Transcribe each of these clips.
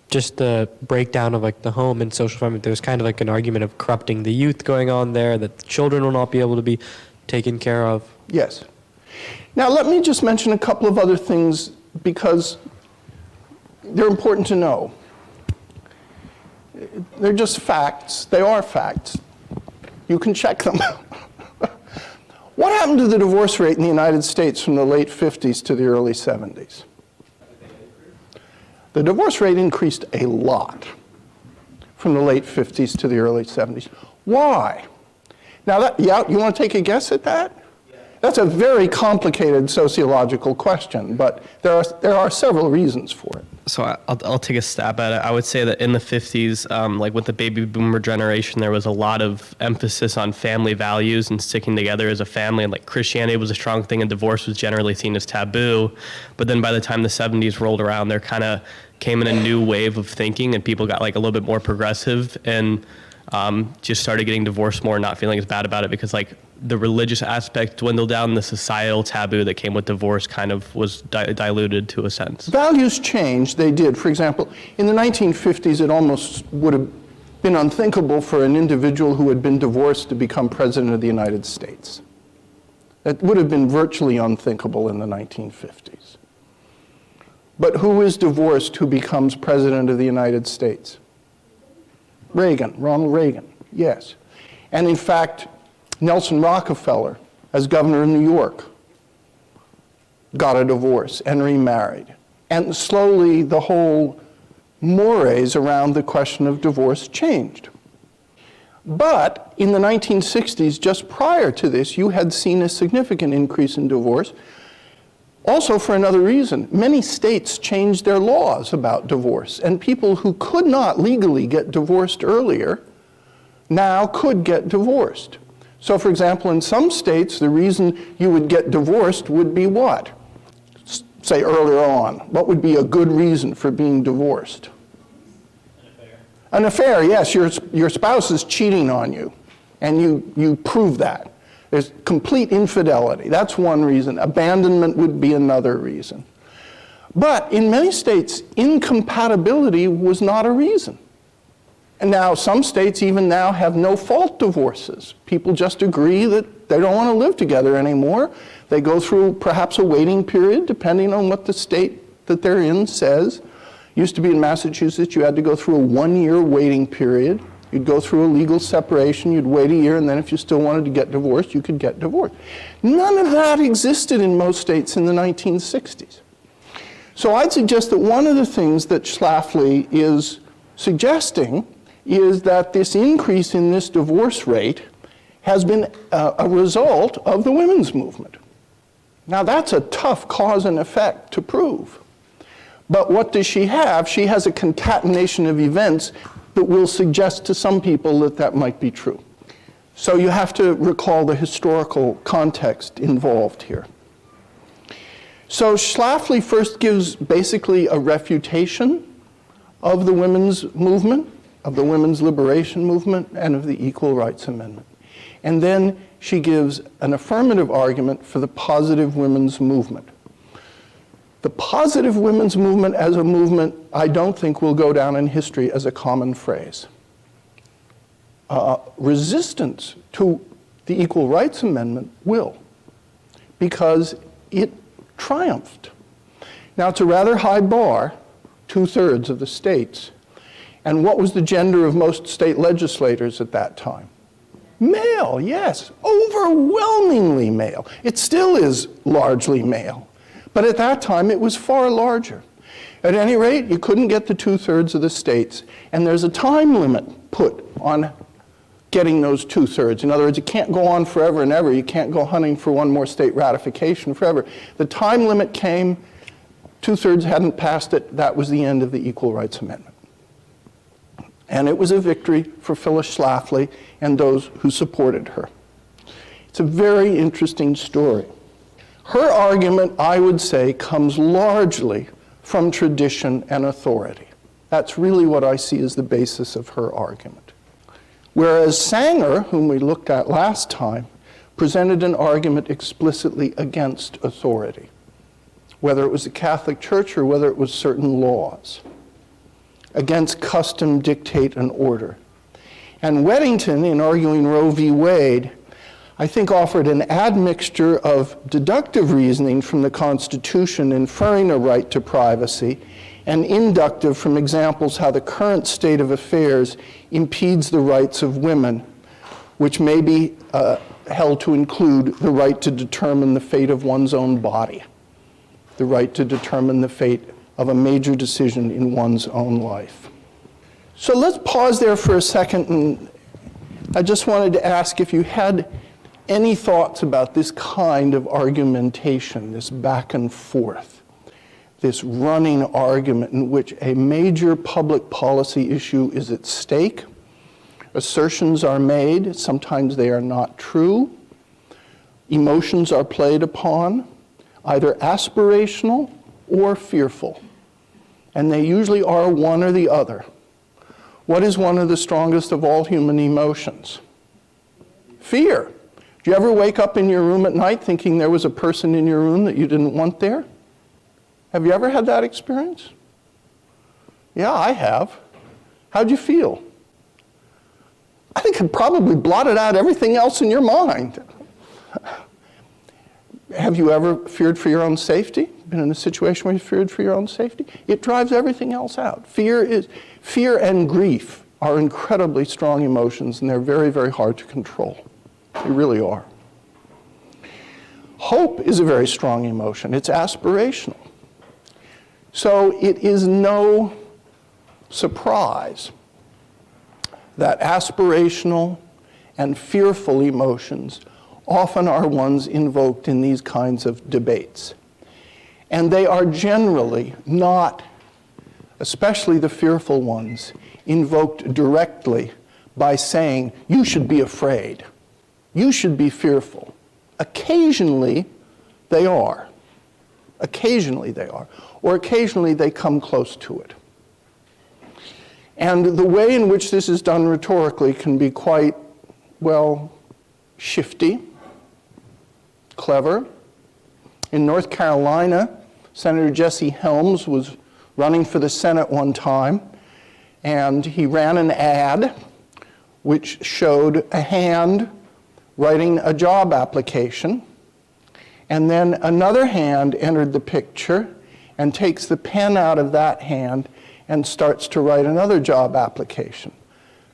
Just the breakdown of like the home and social environment. There's kind of like an argument of corrupting the youth going on there, that the children will not be able to be taken care of. Yes. Now let me just mention a couple of other things because they're important to know. They're just facts. They are facts. You can check them. What happened to the divorce rate in the United States from the late 50s to the early 70s? The divorce rate increased a lot from the late 50s to the early 70s. Why? Now, you want to take a guess at that? That's a very complicated sociological question, but there are several reasons for it. So I'll take a stab at it. I would say that in the 50s, like with the baby boomer generation, there was a lot of emphasis on family values and sticking together as a family. And like Christianity was a strong thing and divorce was generally seen as taboo. But then by the time the 70s rolled around, there kind of came in a new wave of thinking and people got like a little bit more progressive and just started getting divorced more and not feeling as bad about it because like the religious aspect dwindled down, the societal taboo that came with divorce kind of was diluted to a sense. Values changed, they did. For example, in the 1950s, it almost would have been unthinkable for an individual who had been divorced to become president of the United States. That would have been virtually unthinkable in the 1950s. But who is divorced who becomes president of the United States? Reagan, Ronald Reagan, yes. And in fact, Nelson Rockefeller, as governor of New York, got a divorce and remarried. And slowly the whole mores around the question of divorce changed. But in the 1960s, just prior to this, you had seen a significant increase in divorce. Also for another reason, many states changed their laws about divorce, and people who could not legally get divorced earlier now could get divorced. So for example, in some states, the reason you would get divorced would be what? Say earlier on. What would be a good reason for being divorced? An affair. An affair, yes. Your spouse is cheating on you, and you prove that. There's complete infidelity. That's one reason. Abandonment would be another reason. But in many states, incompatibility was not a reason. And now some states even now have no-fault divorces. People just agree that they don't want to live together anymore. They go through perhaps a waiting period, depending on what the state that they're in says. Used to be in Massachusetts, you had to go through a 1-year waiting period. You'd go through a legal separation, you'd wait a year, and then if you still wanted to get divorced, you could get divorced. None of that existed in most states in the 1960s. So I'd suggest that one of the things that Шлафли is suggesting is that this increase in this divorce rate has been a result of the women's movement. Now that's a tough cause and effect to prove. But what does she have? She has a concatenation of events that will suggest to some people that that might be true. So you have to recall the historical context involved here. So Шлафли first gives basically a refutation of the women's movement, of the women's liberation movement, and of the Equal Rights Amendment. And then she gives an affirmative argument for the positive women's movement. The positive women's movement as a movement, I don't think will go down in history as a common phrase. Resistance to the Equal Rights Amendment will, because it triumphed. Now it's a rather high bar, 2/3 of the states. And what was the gender of most state legislators at that time? Male, yes, overwhelmingly male. It still is largely male. But at that time, it was far larger. At any rate, you couldn't get the 2/3 of the states, and there's a time limit put on getting those 2/3. In other words, it can't go on forever and ever. You can't go hunting for one more state ratification forever. The time limit came, 2/3 hadn't passed it, that was the end of the Equal Rights Amendment. And it was a victory for Phyllis Schlafly and those who supported her. It's a very interesting story. Her argument, I would say, comes largely from tradition and authority. That's really what I see as the basis of her argument. Whereas Sanger, whom we looked at last time, presented an argument explicitly against authority, whether it was the Catholic Church or whether it was certain laws. against custom, dictate, and order. And Weddington, in arguing Roe v. Wade, I think offered an admixture of deductive reasoning from the Constitution inferring a right to privacy, and inductive from examples how the current state of affairs impedes the rights of women, which may be held to include the right to determine the fate of one's own body, the right to determine the fate of a major decision in one's own life. So let's pause there for a second, and I just wanted to ask if you had any thoughts about this kind of argumentation, this back and forth, this running argument in which a major public policy issue is at stake. Assertions are made, sometimes they are not true. Emotions are played upon, either aspirational or fearful. And they usually are one or the other. What is one of the strongest of all human emotions? Fear. Do you ever wake up in your room at night thinking there was a person in your room that you didn't want there? Have you ever had that experience? Yeah, I have. How'd you feel? I think it probably blotted out everything else in your mind. Have you ever feared for your own safety? Been in a situation where you feared for your own safety? It drives everything else out. Fear and grief are incredibly strong emotions, and they're very, very hard to control. They really are. Hope is a very strong emotion. It's aspirational. So it is no surprise that aspirational and fearful emotions often are ones invoked in these kinds of debates. And they are generally not, especially the fearful ones, invoked directly by saying, you should be afraid, you should be fearful. Occasionally, they are. Occasionally they are. Or occasionally they come close to it. And the way in which this is done rhetorically can be quite, well, shifty, clever. In North Carolina, Senator Jesse Helms was running for the Senate one time, and he ran an ad which showed a hand writing a job application, and then another hand entered the picture and takes the pen out of that hand and starts to write another job application.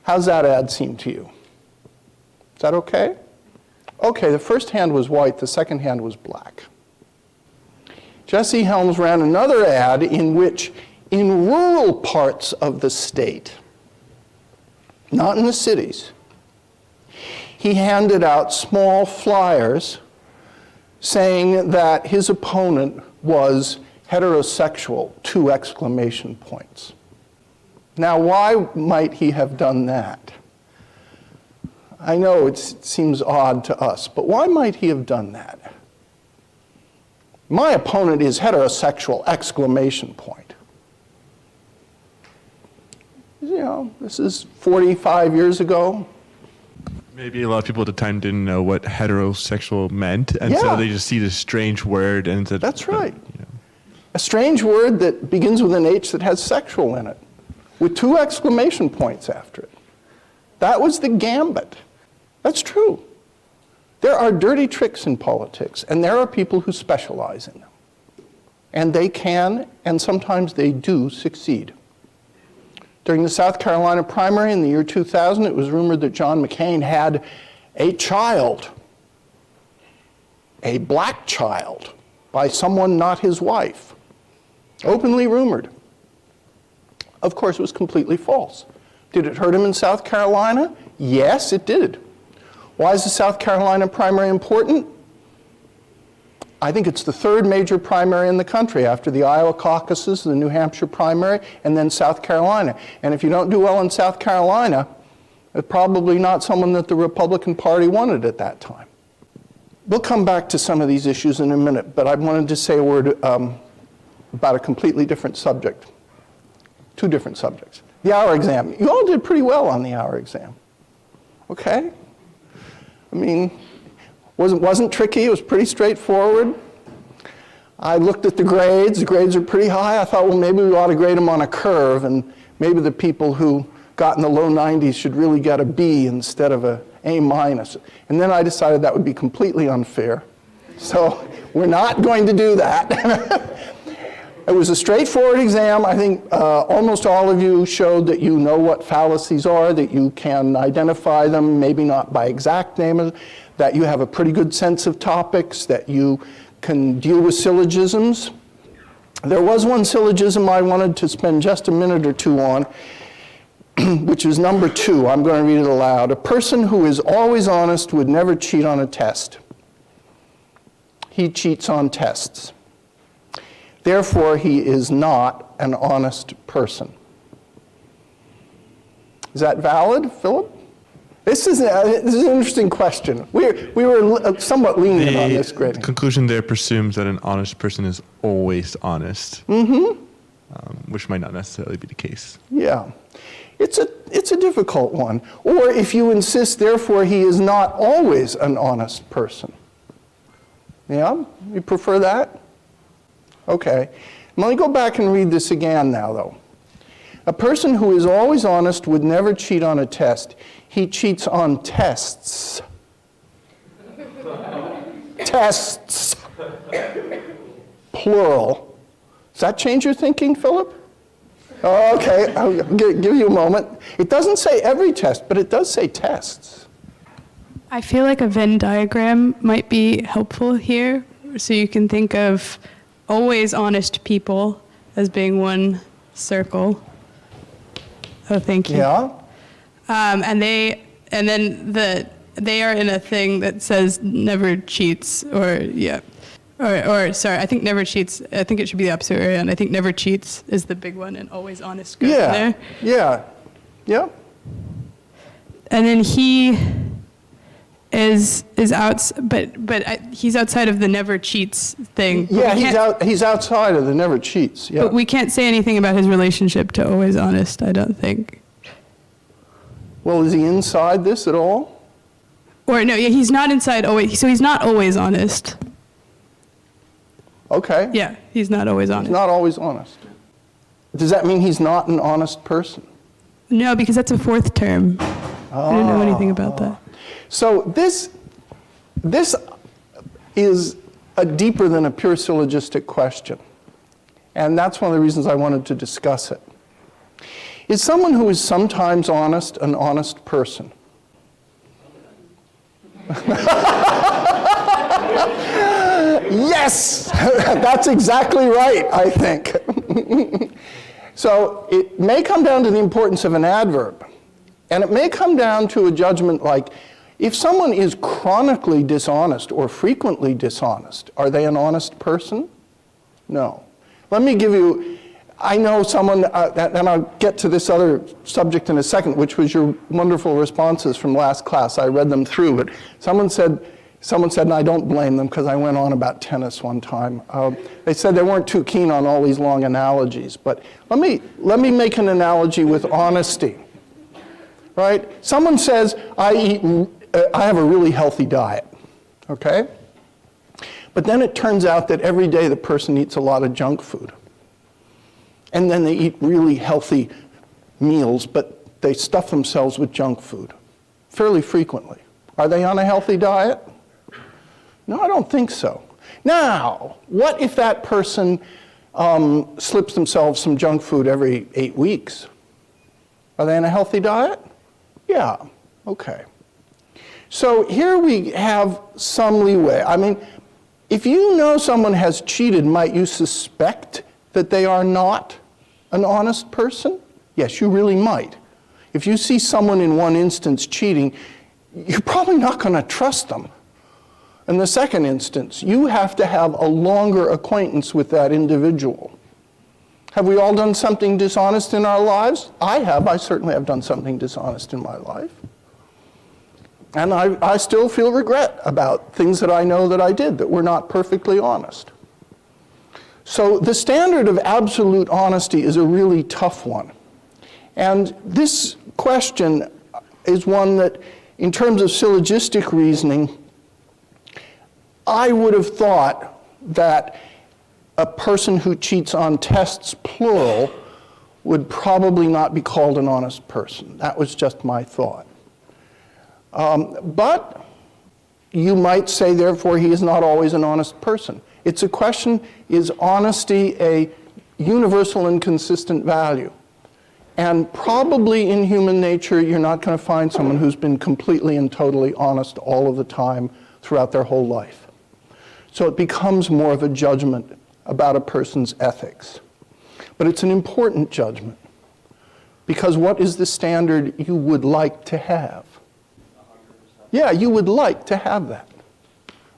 How's that ad seem to you? Is that okay? Okay, the first hand was white, the second hand was black. Jesse Helms ran another ad in which, in rural parts of the state, not in the cities, he handed out small flyers saying that his opponent was heterosexual, 2 exclamation points. Now, why might he have done that? I know it seems odd to us, but why might he have done that? My opponent is heterosexual, exclamation point. You know, this is 45 years ago. Maybe a lot of people at the time didn't know what heterosexual meant, and so they just see this strange word and said, that's right. A strange word that begins with an H that has sexual in it, with 2 exclamation points after it. That was the gambit. That's true. There are dirty tricks in politics, and there are people who specialize in them. And they can, and sometimes they do, succeed. During the South Carolina primary in the year 2000, it was rumored that John McCain had a child, a black child, by someone not his wife. Openly rumored. Of course, it was completely false. Did it hurt him in South Carolina? Yes, it did. Why is the South Carolina primary important? I think it's the 3rd major primary in the country after the Iowa caucuses, the New Hampshire primary, and then South Carolina. And if you don't do well in South Carolina, it's probably not someone that the Republican Party wanted at that time. We'll come back to some of these issues in a minute, but I wanted to say a word about a completely different subject. 2 different subjects. The hour exam. You all did pretty well on the hour exam. Okay? I mean, wasn't tricky, it was pretty straightforward. I looked at the grades are pretty high. I thought, well, maybe we ought to grade them on a curve, and maybe the people who got in the low 90s should really get a B instead of a A minus. And then I decided that would be completely unfair. So we're not going to do that. It was a straightforward exam. I think almost all of you showed that you know what fallacies are, that you can identify them, maybe not by exact name, that you have a pretty good sense of topics, that you can deal with syllogisms. There was one syllogism I wanted to spend just a minute or two on, which is number 2. I'm going to read it aloud. A person who is always honest would never cheat on a test. He cheats on tests. Therefore, he is not an honest person. Is that valid, Philip? This is an interesting question. We were somewhat lenient on this grading. The conclusion there presumes that an honest person is always honest, which might not necessarily be the case. Yeah. It's a difficult one. Or if you insist, therefore, he is not always an honest person. Yeah? You prefer that? Okay. Let me go back and read this again now, though. A person who is always honest would never cheat on a test. He cheats on tests. Tests. Plural. Does that change your thinking, Philip? Okay, I'll give you a moment. It doesn't say every test, but it does say tests. I feel like a Venn diagram might be helpful here. So you can think of always honest people as being one circle. Oh, thank you. Yeah? And they are in a thing that says never cheats, or sorry, I think never cheats. I think it should be the opposite way around. I think never cheats is the big one, and always honest goes there. Yeah. And then he is out, but he's outside of the never cheats thing. Yeah, he's outside of the never cheats. Yeah. But we can't say anything about his relationship to always honest, I don't think. Well, is he inside this at all? Or no, yeah, he's not inside always. So he's not always honest. Okay. Yeah, he's not always honest. He's not always honest. Does that mean he's not an honest person? No, because that's a fourth term. I don't know anything about that. So this is a deeper than a pure syllogistic question. And that's one of the reasons I wanted to discuss it. Is someone who is sometimes honest an honest person? Yes! That's exactly right, I think. So it may come down to the importance of an adverb. And it may come down to a judgment like, if someone is chronically dishonest or frequently dishonest, are they an honest person? No. Let me give you, I know someone, and I'll get to this other subject in a second, which was your wonderful responses from last class. I read them through, but someone said, and I don't blame them because I went on about tennis one time. They said they weren't too keen on all these long analogies, but let me make an analogy with honesty. Right? Someone says, I have a really healthy diet, okay? But then it turns out that every day the person eats a lot of junk food. And then they eat really healthy meals, but they stuff themselves with junk food fairly frequently. Are they on a healthy diet? No, I don't think so. Now, what if that person slips themselves some junk food every 8 weeks? Are they on a healthy diet? Yeah, okay. So here we have some leeway. I mean, if you know someone has cheated, might you suspect that they are not an honest person? Yes, you really might. If you see someone in one instance cheating, you're probably not going to trust them. In the second instance, you have to have a longer acquaintance with that individual. Have we all done something dishonest in our lives? I have. I certainly have done something dishonest in my life. And I still feel regret about things that I know that I did that were not perfectly honest. So the standard of absolute honesty is a really tough one. And this question is one that, in terms of syllogistic reasoning, I would have thought that a person who cheats on tests, plural, would probably not be called an honest person. That was just my thought. But you might say, therefore, he is not always an honest person. It's a question, is honesty a universal and consistent value? And probably in human nature, you're not going to find someone who's been completely and totally honest all of the time throughout their whole life. So it becomes more of a judgment about a person's ethics. But it's an important judgment, because what is the standard you would like to have? Yeah, you would like to have that.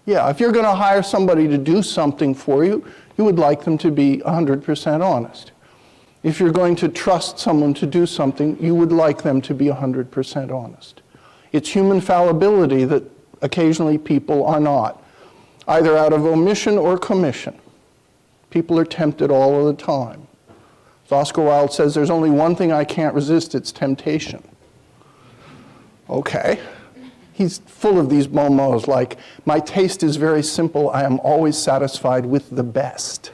Yeah, if you're going to hire somebody to do something for you, you would like them to be 100% honest. If you're going to trust someone to do something, you would like them to be 100% honest. It's human fallibility that occasionally people are not, either out of omission or commission. People are tempted all of the time. As Oscar Wilde says, there's only one thing I can't resist, it's temptation. Okay. He's full of these bon mots like, my taste is very simple, I am always satisfied with the best.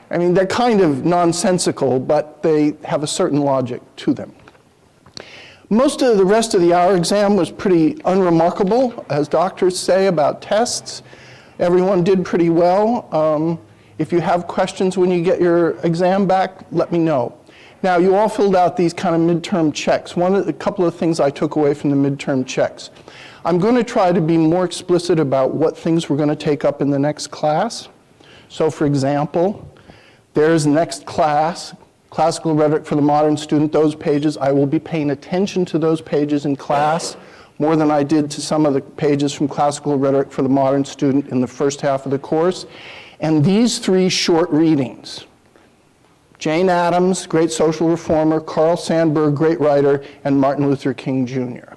I mean, they're kind of nonsensical, but they have a certain logic to them. Most of the rest of the hour exam was pretty unremarkable, as doctors say about tests. Everyone did pretty well. If you have questions when you get your exam back, let me know. Now, you all filled out these kind of midterm checks. A couple of things I took away from the midterm checks. I'm going to try to be more explicit about what things we're going to take up in the next class. So, for example, there's next class, Classical Rhetoric for the Modern Student, those pages. I will be paying attention to those pages in class more than I did to some of the pages from Classical Rhetoric for the Modern Student in the first half of the course. And these three short readings, Jane Addams, great social reformer, Carl Sandburg, great writer, and Martin Luther King Jr.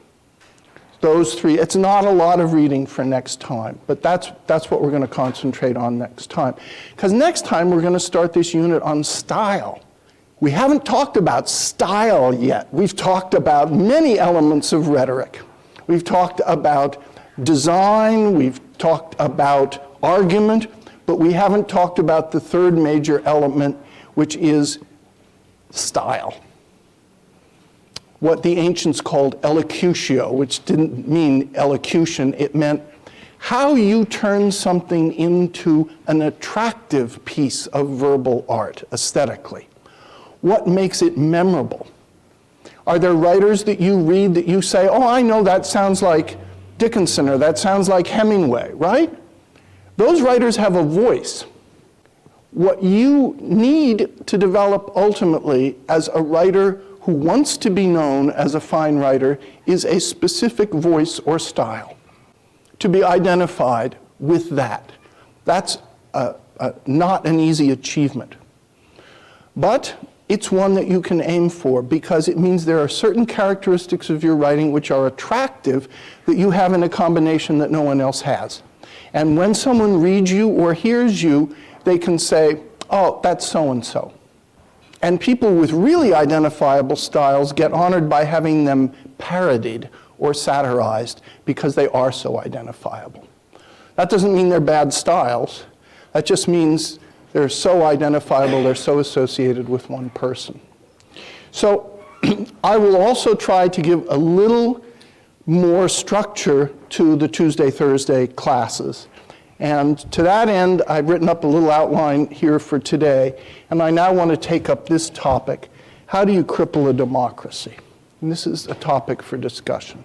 Those three, it's not a lot of reading for next time, but that's what we're going to concentrate on next time. Because next time we're going to start this unit on style. We haven't talked about style yet. We've talked about many elements of rhetoric. We've talked about design, we've talked about argument, but we haven't talked about the third major element, which is style. What the ancients called elocutio, which didn't mean elocution, it meant how you turn something into an attractive piece of verbal art, aesthetically. What makes it memorable? Are there writers that you read that you say, oh, I know that sounds like Dickinson, or that sounds like Hemingway, right? Those writers have a voice. What you need to develop ultimately as a writer who wants to be known as a fine writer is a specific voice or style, to be identified with that. That's not an easy achievement. But it's one that you can aim for, because it means there are certain characteristics of your writing which are attractive that you have in a combination that no one else has. And when someone reads you or hears you, they can say, oh, that's so-and-so. And people with really identifiable styles get honored by having them parodied or satirized because they are so identifiable. That doesn't mean they're bad styles. That just means they're so identifiable, they're so associated with one person. So I will also try to give a little more structure to the Tuesday, Thursday classes. And to that end, I've written up a little outline here for today, and I now want to take up this topic. How do you cripple a democracy? And this is a topic for discussion.